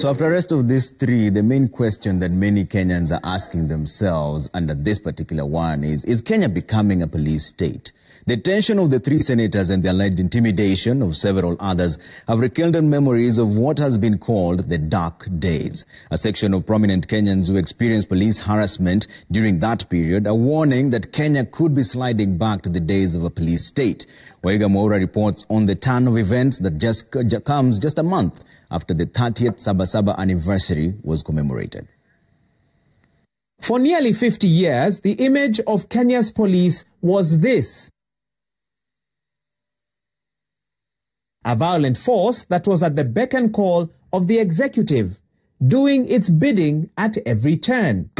So after the rest of these three, the main question that many Kenyans are asking themselves under this particular one is Kenya becoming a police state? The detention of the three senators and the alleged intimidation of several others have rekindled memories of what has been called the dark days. A section of prominent Kenyans who experienced police harassment during that period are warning that Kenya could be sliding back to the days of a police state. Waihiga Mwaura reports on the turn of events that comes just a month after the 30th Sabasaba anniversary was commemorated. For nearly 50 years, the image of Kenya's police was this: a violent force that was at the beck and call of the executive, doing its bidding at every turn.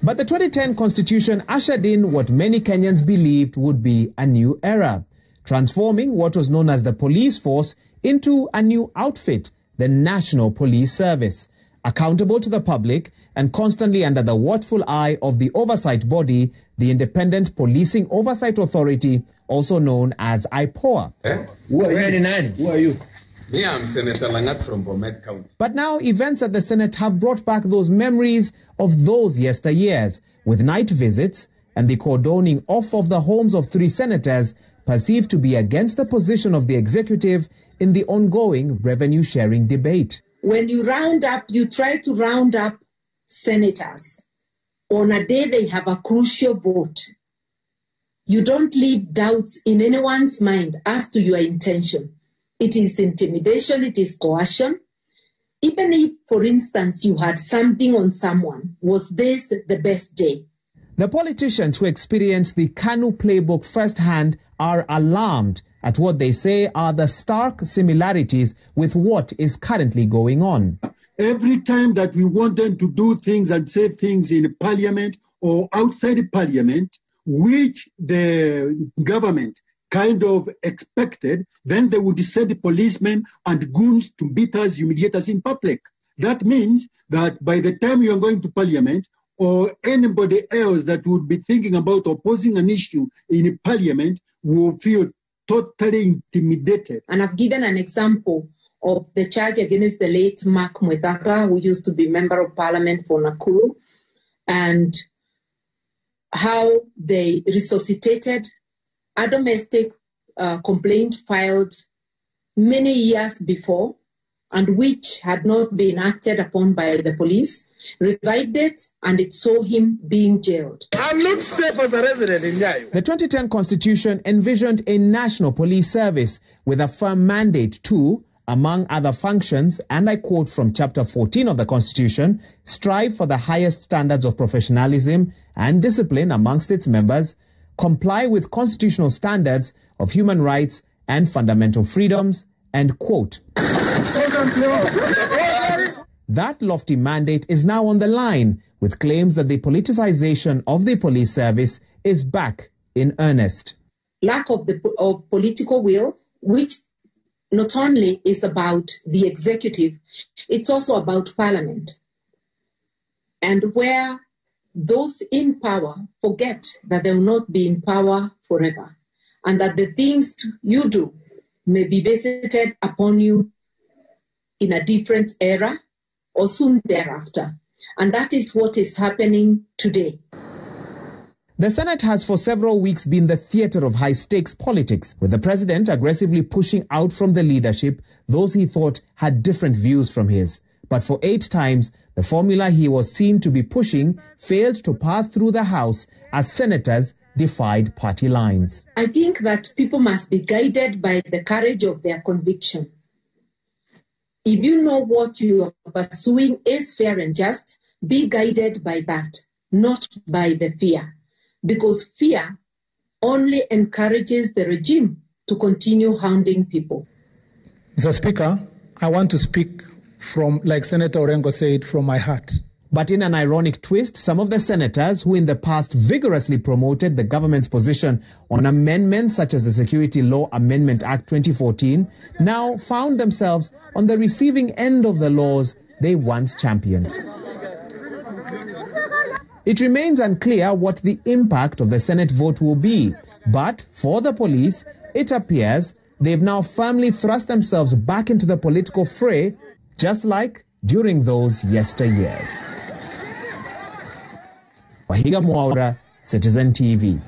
But the 2010 Constitution ushered in what many Kenyans believed would be a new era, transforming what was known as the police force into a new outfit, the National Police Service, accountable to the public and constantly under the watchful eye of the oversight body, the Independent Policing Oversight Authority, also known as IPOA. Who are you? Me, I'm Senator Langat from Bomet County. But now events at the Senate have brought back those memories of those yesteryears, with night visits and the cordoning off of the homes of three senators perceived to be against the position of the executive in the ongoing revenue-sharing debate. When you try to round up senators on a day they have a crucial vote. You don't leave doubts in anyone's mind as to your intention. It is intimidation, it is coercion. Even if, for instance, you had something on someone, was this the best day? The politicians who experienced the KANU playbook firsthand are alarmed at what they say are the stark similarities with what is currently going on. Every time that we want them to do things and say things in parliament or outside parliament, which the government kind of expected, then they would send policemen and goons to beat us, humiliate us in public. That means that by the time you are going to parliament, or anybody else that would be thinking about opposing an issue in parliament will feel totally intimidated. And I've given an example of the charge against the late Mark Mwethaka, who used to be Member of Parliament for Nakuru, and how they resuscitated a domestic complaint filed many years before and which had not been acted upon by the police, revived it, and it saw him being jailed. I'm not safe as a resident in Nyayo. The 2010 Constitution envisioned a national police service with a firm mandate to, among other functions, and I quote from Chapter 14 of the Constitution, strive for the highest standards of professionalism and discipline amongst its members, comply with constitutional standards of human rights and fundamental freedoms, end quote. That lofty mandate is now on the line, with claims that the politicization of the police service is back in earnest. Lack of political will, which not only is about the executive, it's also about parliament. And where those in power forget that they will not be in power forever, and that the things you do may be visited upon you in a different era or soon thereafter. And that is what is happening today. The Senate has for several weeks been the theater of high-stakes politics, with the president aggressively pushing out from the leadership those he thought had different views from his. But for 8 times, the formula he was seen to be pushing failed to pass through the House as senators defied party lines. I think that people must be guided by the courage of their conviction. If you know what you are pursuing is fair and just, be guided by that, not by the fear. Because fear only encourages the regime to continue hounding people. Mr. Speaker, I want to speak from, like Senator Orengo said, from my heart. But in an ironic twist, some of the senators who in the past vigorously promoted the government's position on amendments such as the Security Law Amendment Act 2014 now found themselves on the receiving end of the laws they once championed. It remains unclear what the impact of the Senate vote will be, but for the police, it appears they've now firmly thrust themselves back into the political fray, just like during those yesteryears. Waihiga Mwaura, Citizen TV.